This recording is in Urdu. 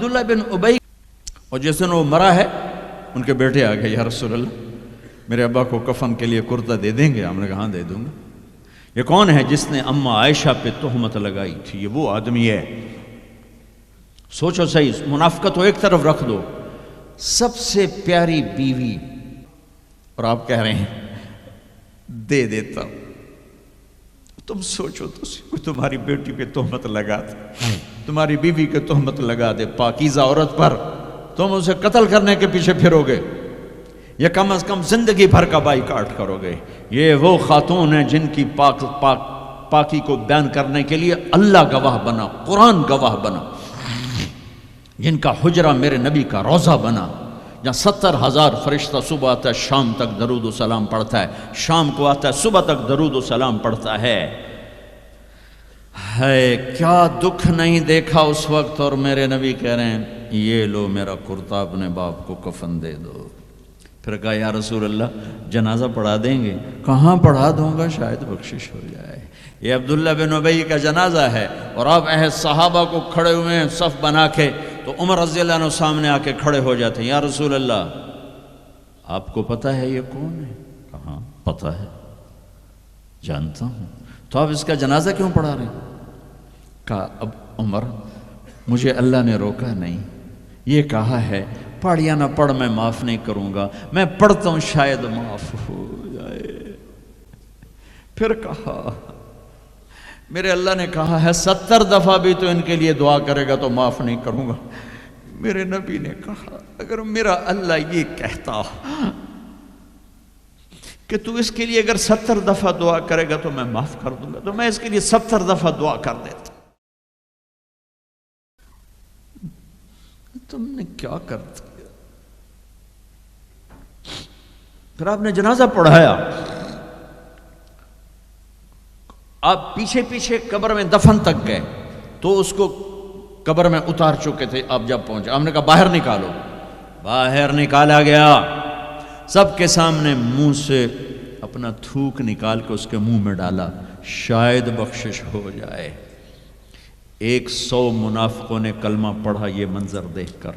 عبداللہ بن ابی، اور جس دن وہ مرا ہے ان کے بیٹے آ گئے، یا رسول اللہ میرے ابا کو کفن کے لیے کرتا دے دیں گے؟ ہم نے کہا ہاں دے دوں گا۔ یہ کون ہے جس نے اماں عائشہ پہ تہمت لگائی تھی؟ یہ وہ آدمی ہے۔ سوچو صحیح، منافقت کو ایک طرف رکھ دو، سب سے پیاری بیوی، اور آپ کہہ رہے ہیں دے دیتا ہوں۔ تم سوچو تو تمہاری بیٹی پہ تہمت لگا دے، تمہاری بیوی کے تہمت لگا دے پاکیزہ عورت پر، تم اسے قتل کرنے کے پیچھے پھرو گے یا کم از کم زندگی بھر کا بائیکاٹ کرو گے؟ یہ وہ خاتون ہیں جن کی پاکی کو بیان کرنے کے لیے اللہ گواہ بنا، قرآن گواہ بنا، جن کا حجرہ میرے نبی کا روضہ بنا، جہاں 70,000 فرشتہ صبح آتا ہے شام تک درود و سلام پڑھتا ہے، شام کو آتا ہے صبح تک درود و سلام پڑھتا ہے۔ کیا دکھ نہیں دیکھا اس وقت، اور میرے نبی کہہ رہے ہیں یہ لو میرا کرتا اپنے باپ کو کفن دے دو۔ پھر کہا یا رسول اللہ جنازہ پڑھا دیں گے؟ کہاں پڑھا دوں گا، شاید بخشش ہو جائے۔ یہ عبداللہ بن ابی کا جنازہ ہے، اور آپ صحابہ کو کھڑے ہوئے ہیں صف بنا کے، تو عمر رضی اللہ عنہ سامنے آ کے کھڑے ہو جاتے ہیں، یا رسول اللہ آپ کو پتہ ہے یہ کون ہے؟ کہاں پتہ ہے، جانتا ہوں، تو آپ اس کا جنازہ کیوں پڑھا رہے ہیں؟ کہا اب عمر مجھے اللہ نے روکا نہیں، یہ کہا ہے پڑھ یا نہ پڑھ میں معاف نہیں کروں گا، میں پڑھتا ہوں شاید معاف ہو جائے۔ پھر کہا میرے اللہ نے کہا ہے 70 دفعہ بھی تو ان کے لیے دعا کرے گا تو معاف نہیں کروں گا۔ میرے نبی نے کہا اگر میرا اللہ یہ کہتا کہ تو اس کے لیے اگر 70 دفعہ دعا کرے گا تو میں معاف کر دوں گا، تو میں اس کے لیے 70 دفعہ دعا کر دیتا۔ تم نے کیا کر دیا؟ پھر آپ نے جنازہ پڑھایا، آپ پیچھے پیچھے قبر میں دفن تک گئے، تو اس کو قبر میں اتار چکے تھے، آپ جب پہنچے ہم نے کہا باہر نکالو، باہر نکالا گیا، سب کے سامنے منہ سے اپنا تھوک نکال کے اس کے منہ میں ڈالا، شاید بخشش ہو جائے۔ 100 منافقوں نے کلمہ پڑھا یہ منظر دیکھ کر۔